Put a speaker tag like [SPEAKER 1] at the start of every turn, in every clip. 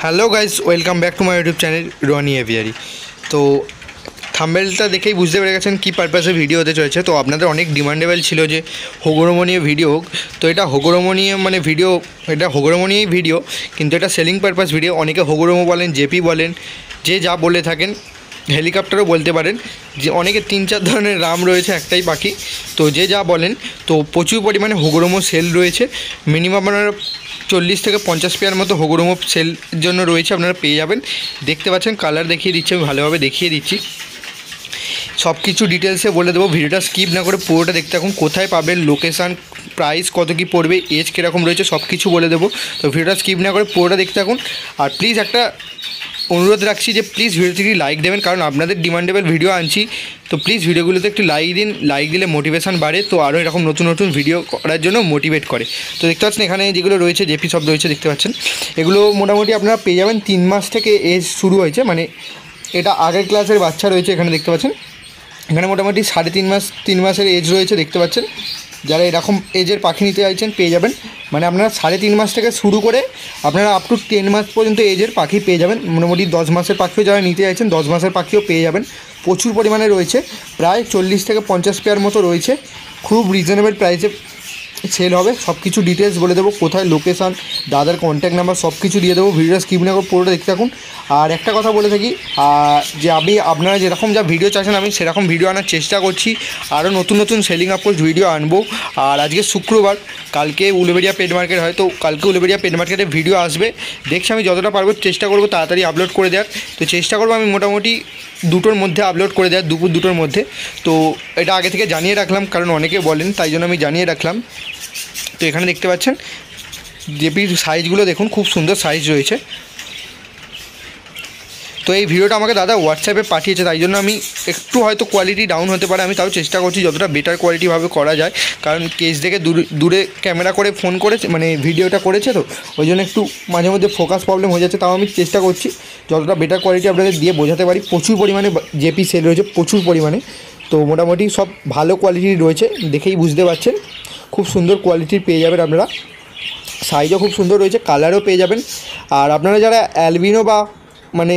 [SPEAKER 1] Hello guys, welcome back to my YouTube channel Rony aviary. তো থাম্বনেলটা দেখেই বুঝতে পেরে গেছেন কী পারপাসে ভিডিও হতে চলেছে। তো আপনাদের অনেক ডিমান্ডেবল ছিল যে হোগোরোমো নিয়ে ভিডিও হোক। তো এটা হোগোরোমো নিয়ে ভিডিও, এটা হোগোরোমো নিয়েই ভিডিও, কিন্তু এটা সেলিং পারপাস ভিডিও। অনেকে হোগোরোমো বলেন, জেপি বলেন, যে যা বলে থাকেন, হেলিকপ্টারও বলতে পারেন। যে অনেকে 3-4 ধরনের রাম রয়েছে একটাই পাখি, তো যে যা বলেন। তো প্রচুর পরিমাণে হোগোরোমো সেল রয়েছে। মিনিমাম আপনারা 40 থেকে 50 পেয়ার মতো হোগোরোমো সেল জন্য রয়েছে, আপনারা পেয়ে যাবেন। দেখতে পাচ্ছেন, কালার দেখিয়ে দিচ্ছি, আমি ভালোভাবে দেখিয়ে দিচ্ছি, সব কিছু ডিটেলসে বলে দেবো। ভিডিওটা স্কিপ না করে পুরোটা দেখতে থাকুন। কোথায় পাবেন, লোকেশান, প্রাইস কত কী পড়বে, এজ কীরকম রয়েছে, সব কিছু বলে দেবো। তো ভিডিওটা স্কিপ না করে পুরোটা দেখতে থাকুন। আর প্লিজ একটা অনুরোধ রাখছি যে প্লিজ ভিডিওতে একটি লাইক দেবেন, কারণ আপনাদের ডিমান্ডেবল ভিডিও আনছি। তো প্লিজ ভিডিওগুলোতে একটু লাইক দিন। লাইক দিলে মোটিভেশান বাড়ে, তো আরও এরকম নতুন নতুন ভিডিও করার জন্য মোটিভেট করে। তো দেখতে পাচ্ছেন এখানে যেগুলো রয়েছে, জেপি সব রয়েছে, দেখতে পাচ্ছেন। এগুলো মোটামুটি আপনারা পেয়ে যাবেন 3 মাস থেকে এজ শুরু হয়েছে, মানে এটা আগের ক্লাসের বাচ্চা রয়েছে। এখানে দেখতে পাচ্ছেন, এখানে মোটামুটি 3.5 মাসের এজ রয়েছে, দেখতে পাচ্ছেন। যারা এরকম এজের পাখি নিতে চাইছেন পেয়ে যাবেন। মানে আপনারা 3.5 মাস থেকে শুরু করে আপনারা আপ টু 10 মাস পর্যন্ত এজের পাখি পেয়ে যাবেন। মোটামুটি 10 মাসের পাখিও যারা নিতে চাইছেন 10 মাসের পাখিও পেয়ে যাবেন। প্রচুর পরিমাণে রয়েছে, প্রায় 40 থেকে 50 পেয়ার মতো রয়েছে। খুব রিজনেবল প্রাইসে সেল হবে। সব কিছু ডিটেলস বলে দেবো, কোথায় লোকেশান, দাদার কন্ট্যাক্ট নাম্বার সব কিছু দিয়ে দেবো। ভিডিওটা স্কিপ না করে পুরোটা দেখতে থাকুন। আর একটা কথা বলে থাকি, যে আপনারা যেরকম যা ভিডিও চাইছেন আমি সেরকম ভিডিও আনার চেষ্টা করছি। আরও নতুন নতুন সেলিং অ্যাপ্রোচ ভিডিও আনবো। আর আজকে শুক্রবার, কালকে উলুবেড়িয়া পেট মার্কেট হয়, তো কালকে উলুবেড়িয়া পেট মার্কেটে ভিডিও আসবে। দেখছি আমি যতটা পারবো চেষ্টা করবো তাড়াতাড়ি আপলোড করে দেওয়ার। তো চেষ্টা করবো আমি মোটামুটি 2টোর মধ্যে আপলোড করে দেওয়ার, দুপুর 2টোর মধ্যে। তো এটা আগে থেকে জানিয়ে রাখলাম, কারণ অনেকে বলেন, তাই জন্য আমি জানিয়ে রাখলাম। তো এখানে দেখতে পাচ্ছেন জেপির সাইজগুলো দেখুন, খুব সুন্দর সাইজ রয়েছে। তো এই ভিডিওটা আমাকে দাদা হোয়াটসঅ্যাপে পাঠিয়েছে, তাই জন্য আমি একটু হয়তো কোয়ালিটি ডাউন হতে পারে, আমি তাও চেষ্টা করছি যতটা বেটার কোয়ালিটিভাবে করা যায়। কারণ কেস থেকে দূরে ক্যামেরা করে ফোন করেছে, মানে ভিডিওটা করেছে, তো ওই জন্য একটু মাঝে মধ্যে ফোকাস প্রবলেম হয়ে যাচ্ছে। তাও আমি চেষ্টা করছি যতটা বেটার কোয়ালিটি আপনাদের দিয়ে বোঝাতে পারি। প্রচুর পরিমাণে জেপি সেল রয়েছে, প্রচুর পরিমাণে। তো মোটামুটি সব ভালো কোয়ালিটির রয়েছে, দেখেই বুঝতে পারছেন। খুব সুন্দর কোয়ালিটির পেয়ে যাবেন আপনারা। সাইজও খুব সুন্দর রয়েছে, কালারও পেয়ে যাবেন। আর আপনারা যারা অ্যালবিনো বা মানে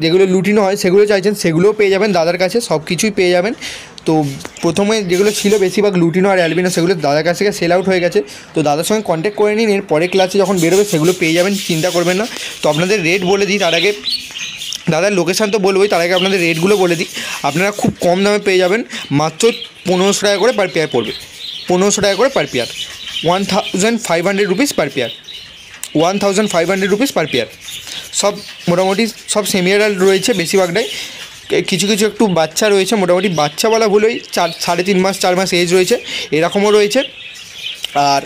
[SPEAKER 1] যেগুলো লুটিনো হয় সেগুলো চাইছেন, সেগুলোও পেয়ে যাবেন দাদার কাছে, সব কিছুই পেয়ে যাবেন। তো প্রথমে যেগুলো ছিল বেশিরভাগ লুটিনো আর অ্যালবিনো, সেগুলো দাদার কাছ থেকে সেল আউট হয়ে গেছে। তো দাদার সঙ্গে কন্ট্যাক্ট করে নিন, এর পরের ক্লাসে যখন বেরোবে সেগুলো পেয়ে যাবেন, চিন্তা করবেন না। তো আপনাদের রেট বলে দিই তার আগে, দাদার লোকেশান তো বলবোই, তার আগে আপনাদের রেটগুলো বলে দিই। আপনারা খুব কম দামে পেয়ে যাবেন, মাত্র 1500 টাকা করে পার পেয়ার পড়বে। 1500 টাকা করে per pair, 1500 rupees per pair, 1500 rupees per pair. সব মোটামুটি সব সেমি অ্যাডাল্ট রয়েছে বেশিরভাগটাই। কিছু কিছু একটু বাচ্চা রয়েছে, মোটামুটি বাচ্চা বলা ভুলই, 3.5 মাস 4 মাস এজ রয়েছে, এরকমও রয়েছে। আর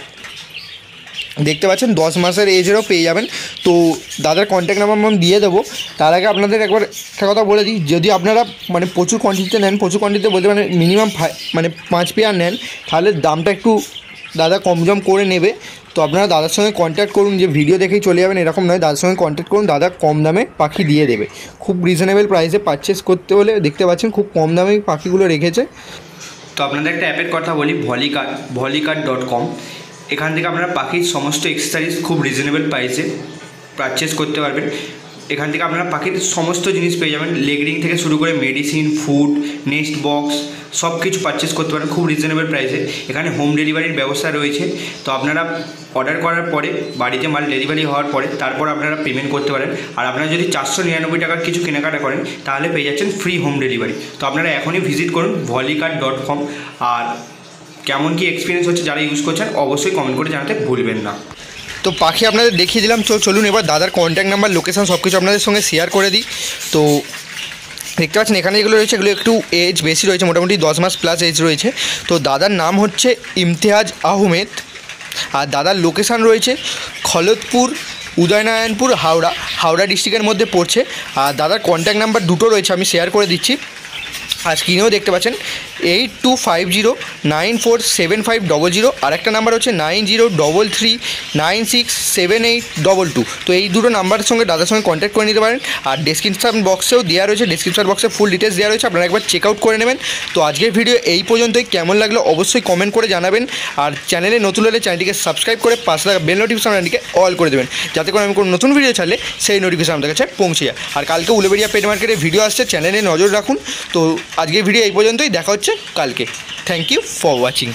[SPEAKER 1] দেখতে পাচ্ছেন 10 মাসের এজেরও পেয়ে যাবেন। তো দাদার কন্ট্যাক্ট নাম্বার আমি দিয়ে দেবো। তার আগে আপনাদের একবার একটা কথা বলে দিই, যদি আপনারা মানে প্রচুর কোয়ান্টিটিতে নেন, প্রচুর কোয়ান্টিটিতে বলতে মানে মিনিমাম 5 পেয়ার নেন, তাহলে দামটা একটু দাদা কমজম করে নেবে। তো আপনারা দাদার সঙ্গে কন্ট্যাক্ট করুন, যে ভিডিও দেখেই চলে যাবেন এরকম নয়, দাদার সঙ্গে কন্ট্যাক্ট করুন, দাদা কম দামে পাখি দিয়ে দেবে। খুব রিজনেবল প্রাইসে পারচেস করতে হলে দেখতে পাচ্ছেন খুব কম দামে পাখিগুলো রেখেছে।
[SPEAKER 2] তো আপনাদের একটা অ্যাপের কথা বলি, ভলিকার্ড.com। এখান থেকে আপনারা পাখির সমস্ত এক্সেসরিজ খুব রিজনেবল প্রাইসে পারচেস করতে পারবেন। এখান থেকে আপনারা পাখির সমস্ত জিনিস পেয়ে যাবেন, লেগ রিং থেকে শুরু করে মেডিসিন, ফুড, নেস্ট বক্স সব কিছু পারচেস করতে পারেন খুব রিজনেবল প্রাইসে। এখানে হোম ডেলিভারির ব্যবস্থা রয়েছে। তো আপনারা অর্ডার করার পরে, বাড়িতে মাল ডেলিভারি হওয়ার পরে তারপর আপনারা পেমেন্ট করতে পারেন। আর আপনারা যদি 499 টাকার কিছু কেনাকাটা করেন তাহলে পেয়ে যাচ্ছেন ফ্রি হোম ডেলিভারি। তো আপনারা এখনই ভিজিট করুন ভলিকার্ড.com। আর কেমন কি এক্সপিরিয়েন্স হচ্ছে যারা ইউজ করছেন অবশ্যই কমেন্ট করে জানাতে ভুলবেন না।
[SPEAKER 1] তো পাখি আপনাদের দেখিয়ে দিলাম, চলুন এবার দাদার কন্ট্যাক্ট নাম্বার, লোকেশান সব কিছু আপনাদের সঙ্গে শেয়ার করে দিই। তো দেখতে পাচ্ছেন এখানে যেগুলো রয়েছে এগুলো একটু এজ বেশি রয়েছে, মোটামুটি 10 মাস প্লাস এজ রয়েছে। তো দাদার নাম হচ্ছে ইমতিয়াজ আহমেদ। আর দাদার লোকেশান রয়েছে খলতপুর, উদয়নারায়ণপুর, হাওড়া ডিস্ট্রিক্টের মধ্যে পড়ছে। আর দাদার কন্ট্যাক্ট নাম্বার 2টো রয়েছে, আমি শেয়ার করে দিচ্ছি। আর স্ক্রিনেও দেখতে পাচ্ছেন 8250947500, আর একটা নাম্বার হচ্ছে 9033967822। তো এই দুটো নাম্বারের সঙ্গে দাদার সঙ্গে কন্ট্যাক্ট করে নিতে পারেন। আর ডেসক্রিপশন বক্সেও দেওয়া রয়েছে, ডেসক্রিপশন বক্সে ফুল ডিটেলস দেওয়া রয়েছে, আপনারা একবার চেক আউট করে নেবেন। তো আজকের ভিডিও এই পর্যন্তই। কেমন লাগলো অবশ্যই কমেন্ট করে জানাবেন। আর চ্যানেলে নতুন হলে চ্যানেলটিকে সাবস্ক্রাইব করে পাশে থাকা বেল নোটিফিকেশনটিকে অল করে দেবেন, যাতে করে আমি কোনো নতুন ভিডিও ছাড়লে সেই নোটিফিকেশন আমাদের কাছে পৌঁছে যায়। আর কালকে উলুবেড়িয়া পেট মার্কেটে ভিডিও আসছে, চ্যানেলে নজর রাখুন। তো আজকের ভিডিও এই পর্যন্তই, দেখা হচ্ছে কালকে। Thank you for watching.